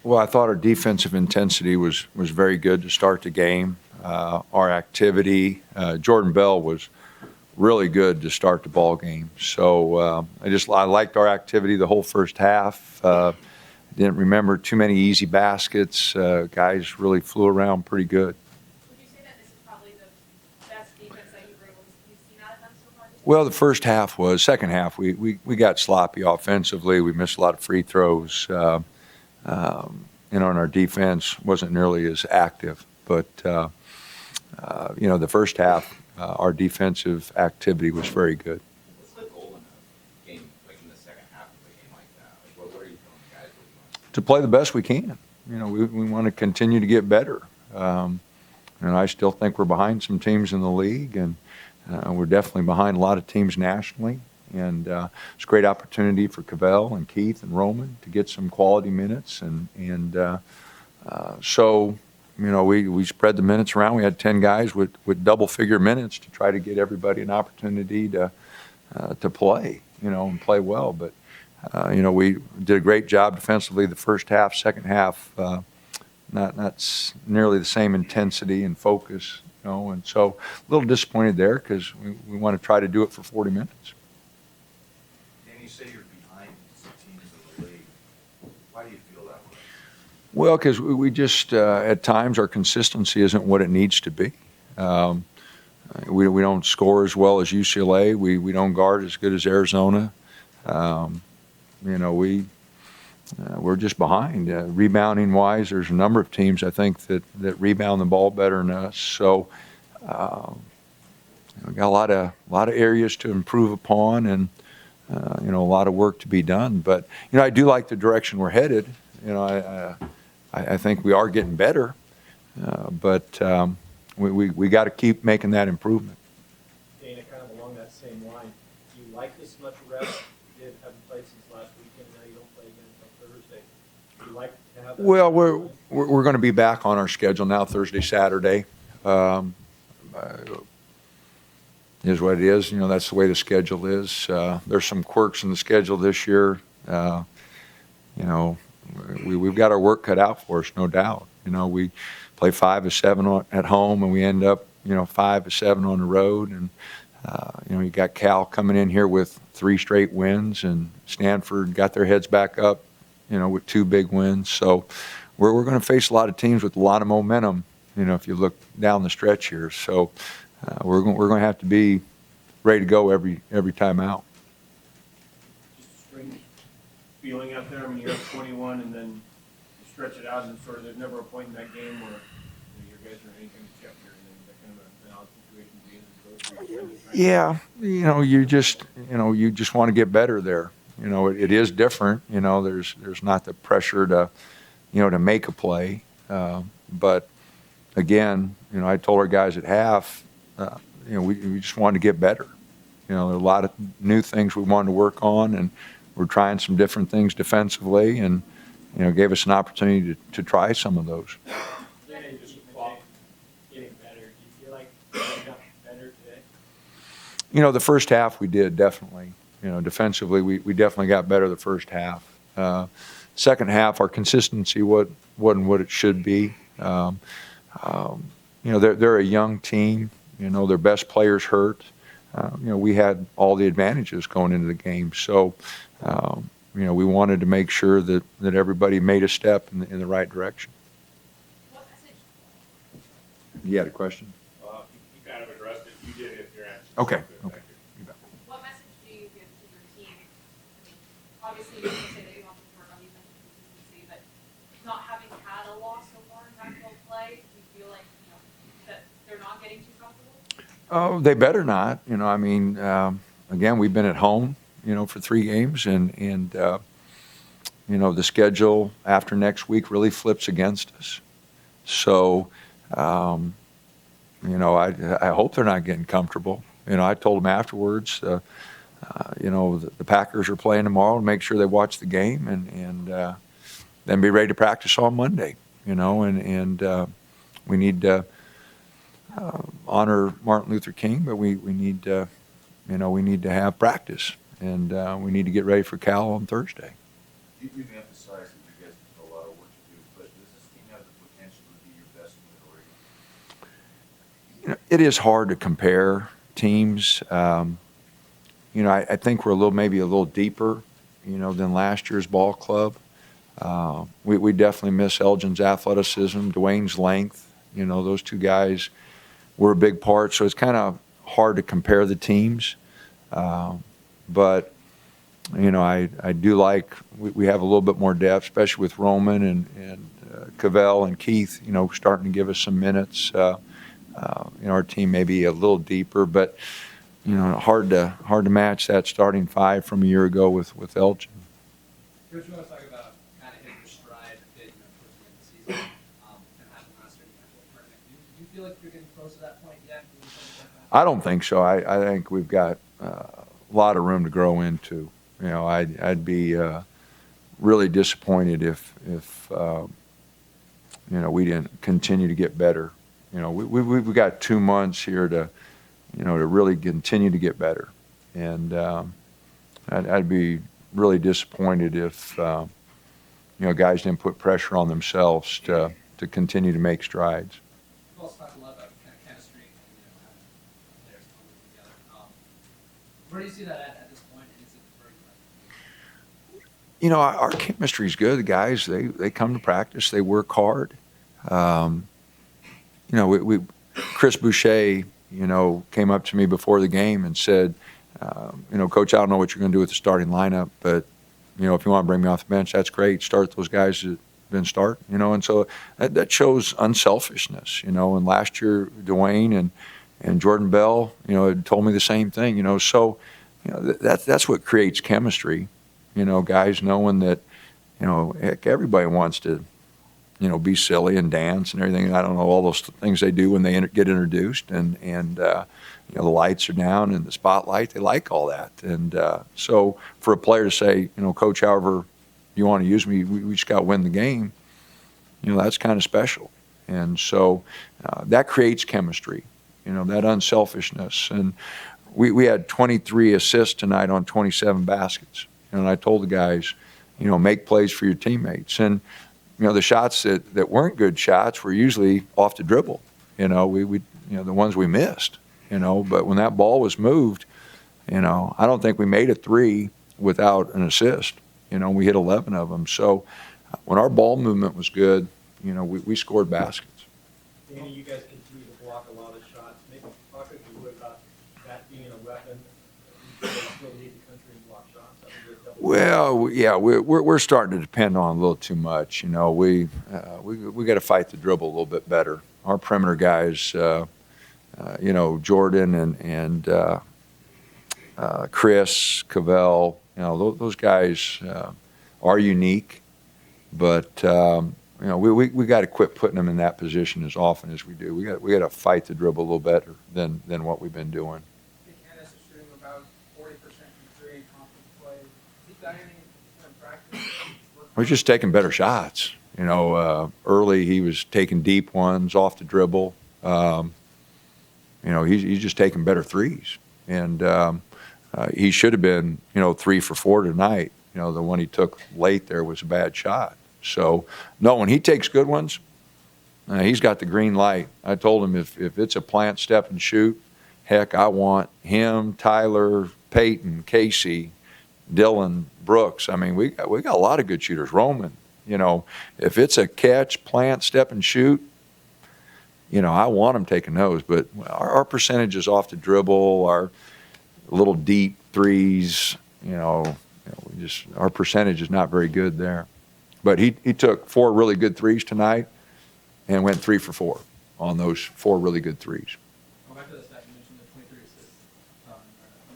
Well, I thought our defensive intensity was very good to start the game. Our activity, Jordan Bell was really good to start the ball game. So I liked our activity the whole first half. Didn't remember too many easy baskets. Guys really flew around pretty good. Would you say that this is probably the best defense that you've seen out of them so far? Well, the first half was. Second half, we got sloppy offensively. We missed a lot of free throws. And our defense wasn't nearly as active. But, the first half, our defensive activity was very good. What's the goal in a game, like in the second half of a game like that? Like, what are you telling the guys? What do you want? To play the best we can. We want to continue to get better. And I still think we're behind some teams in the league, and we're definitely behind a lot of teams nationally. And it's a great opportunity for Cavell and Keith and Roman to get some quality minutes. So we spread the minutes around. We had 10 guys with double-figure minutes to try to get everybody an opportunity to play, and play well. But, we did a great job defensively the first half. Second half, not nearly the same intensity and focus, and so a little disappointed there because we want to try to do it for 40 minutes. You say you're behind some teams in the league. Why do you feel that way? Well, because we just, at times, our consistency isn't what it needs to be. We don't score as well as UCLA. We don't guard as good as Arizona. We're just behind. Rebounding-wise, there's a number of teams, I think, that rebound the ball better than us. So we got a lot of areas to improve upon, and a lot of work to be done. But, I do like the direction we're headed. I think we are getting better. But we got to keep making that improvement. Dana, kind of along that same line, do you like this much rest? You haven't played since last weekend. Now you don't play again until Thursday. Do you like to have that? Well, we're going to be back on our schedule now, Thursday, Saturday. Is what it is. That's the way the schedule is. There's some quirks in the schedule this year. We've got our work cut out for us, no doubt. We play 5 of 7 at home, and we end up, 5 of 7 on the road. And, you got Cal coming in here with 3 straight wins, and Stanford got their heads back up, with 2 big wins. So we're going to face a lot of teams with a lot of momentum, if you look down the stretch here. So we're going to have to be ready to go every time out. Just a strange feeling out there. I mean, you're up 21, and then you stretch it out, and sort of there's never a point in that game where your guys are anything to check here, and then that kind of an odd situation being. Yeah, you just want to get better there. It is different. There's not the pressure to, to make a play. But again, I told our guys at half, we just wanted to get better. There are a lot of new things we wanted to work on, and we're trying some different things defensively, and gave us an opportunity to try some of those. Getting better. Do you feel like you got better today? The first half we did, definitely. Defensively, we definitely got better the first half. Second half, our consistency wasn't what it should be. They're a young team. Their best players hurt. We had all the advantages going into the game. So, we wanted to make sure that everybody made a step in the right direction. What message? You had a question? You kind of addressed it. You did if you're answering. Okay. So Okay. You bet. What message do you give to your team? I mean, obviously, you can say that you want to work on defensive consistency, but not having had a loss so far in backfield play, do you feel like that they're not getting too comfortable? Oh, they better not. Again, we've been at home, for 3 games, and the schedule after next week really flips against us. So, I hope they're not getting comfortable. I told them afterwards, the Packers are playing tomorrow, and make sure they watch the game, and then be ready to practice on Monday. And we need to honor Martin Luther King, but we need to, we need to have practice, and we need to get ready for Cal on Thursday. You've emphasized that you guys have a lot of work to do It is hard to compare teams. I think we're maybe a little deeper, than last year's ball club. We definitely miss Elgin's athleticism, Dwayne's length. Those two guys were a big part. So it's kind of hard to compare the teams. But I do like we have a little bit more depth, especially with Roman and Cavell and Keith, starting to give us some minutes. Our team may be a little deeper, but hard to match that starting five from a year ago with Elgin. Coach, you want to talk about kind of hitting your stride a bit, towards the end of the season, and having last year in the national tournament. Do you feel like you're getting close to that point yet? I don't think so. I think we've got a lot of room to grow into. I'd be really disappointed if we didn't continue to get better. We've got 2 months here to really continue to get better, and I'd be really disappointed if guys didn't put pressure on themselves to continue to make strides. We've also talked a lot about kind of chemistry and having players come together. Where do you see that at this point? And is it very Our chemistry's good. The guys, they come to practice. They work hard. Chris Boucher, came up to me before the game and said, Coach, I don't know what you're going to do with the starting lineup, but, if you want to bring me off the bench, that's great. Start those guys that been starting, and so that shows unselfishness, and last year Dwayne and Jordan Bell, had told me the same thing, so, that's what creates chemistry, guys knowing that, heck, everybody wants to, be silly and dance and everything. I don't know, all those things they do when they get introduced and the lights are down and the spotlight, they like all that. And so for a player to say, Coach, however you want to use me, we just got to win the game, that's kind of special. And so that creates chemistry, that unselfishness. And we had 23 assists tonight on 27 baskets. And I told the guys, make plays for your teammates. And the shots that weren't good shots were usually off the dribble. The ones we missed. But when that ball was moved, I don't think we made a three without an assist. We hit 11 of them. So when our ball movement was good, we scored baskets. Danny, you guys continue to block a lot of shots. Maybe talk if you would about that being a weapon. You guys still lead the country in block shots. Well, yeah, we're starting to depend on a little too much. We got to fight the dribble a little bit better. Our perimeter guys, Jordan and Chris, Cavell, those guys are unique, but we got to quit putting them in that position as often as we do. We got to fight the dribble a little better than what we've been doing. Candace is shooting about 40% from three in conference play. Has he got anything in practice? We're just taking better shots. Early he was taking deep ones off the dribble. He's just taking better threes. And he should have been, 3 for 4 tonight. The one he took late there was a bad shot. So, no, when he takes good ones, he's got the green light. I told him if it's a plant, step, and shoot, heck, I want him, Tyler, Peyton, Casey, Dylan, Brooks. I mean, we got a lot of good shooters. Roman, if it's a catch, plant, step, and shoot, I want him taking those. But our percentages off the dribble, our little deep threes, our percentage is not very good there. But he took 4 really good threes tonight and went 3 for 4 on those 4 really good threes. Going back to the stat, you mentioned the 23 assists on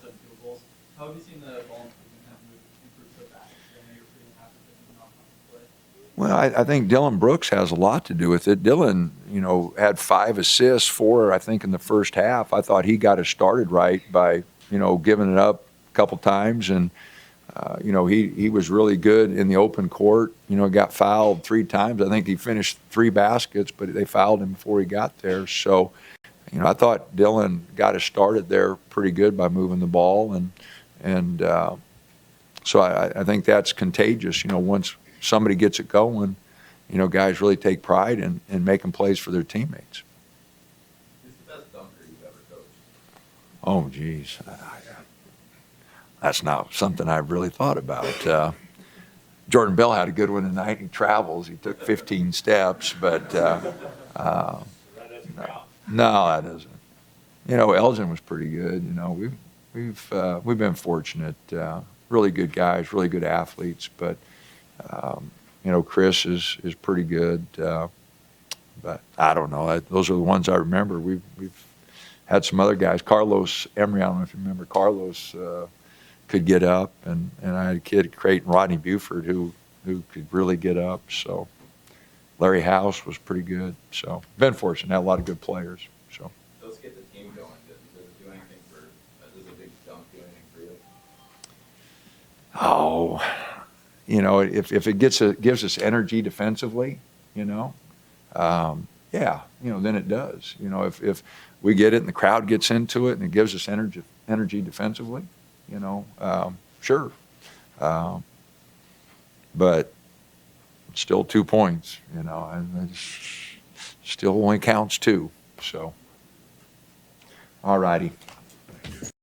27 field goals. How have you seen the ball improvement have improved so fast? I know you're pretty happy with the offensive play. Well, I think Dylan Brooks has a lot to do with it. Dylan, had 5 assists, 4, I think, in the first half. I thought he got us started right by, giving it up a couple times. And, he was really good in the open court. Got fouled 3 times. I think he finished 3 baskets, but they fouled him before he got there. So, I thought Dylan got us started there pretty good by moving the ball. And so I think that's contagious. Once somebody gets it going, guys really take pride in making plays for their teammates. Who's the best dunk Oh, geez. That's not something I've really thought about. Jordan Bell had a good one tonight. He travels. He took 15 steps, but That doesn't count. no, that doesn't. You know, Elgin was pretty good. You know, we've been fortunate. Really good guys, really good athletes, but you know, Chris is pretty good. But I don't know. Those are the ones I remember. We've had some other guys. Carlos Emery, I don't know if you remember Carlos, could get up, and I had a kid at Creighton, Rodney Buford, who could really get up. So Larry House was pretty good. So been fortunate, had a lot of good players. So Those get the team going. Does it do anything for, does a big dunk do anything for you? oh, you know, if it gives us energy defensively, you know, yeah, you know, then it does. You know, if we get it and the crowd gets into it and it gives us energy defensively, you know, sure. But still 2 points, you know, and it still only counts two. So, all righty.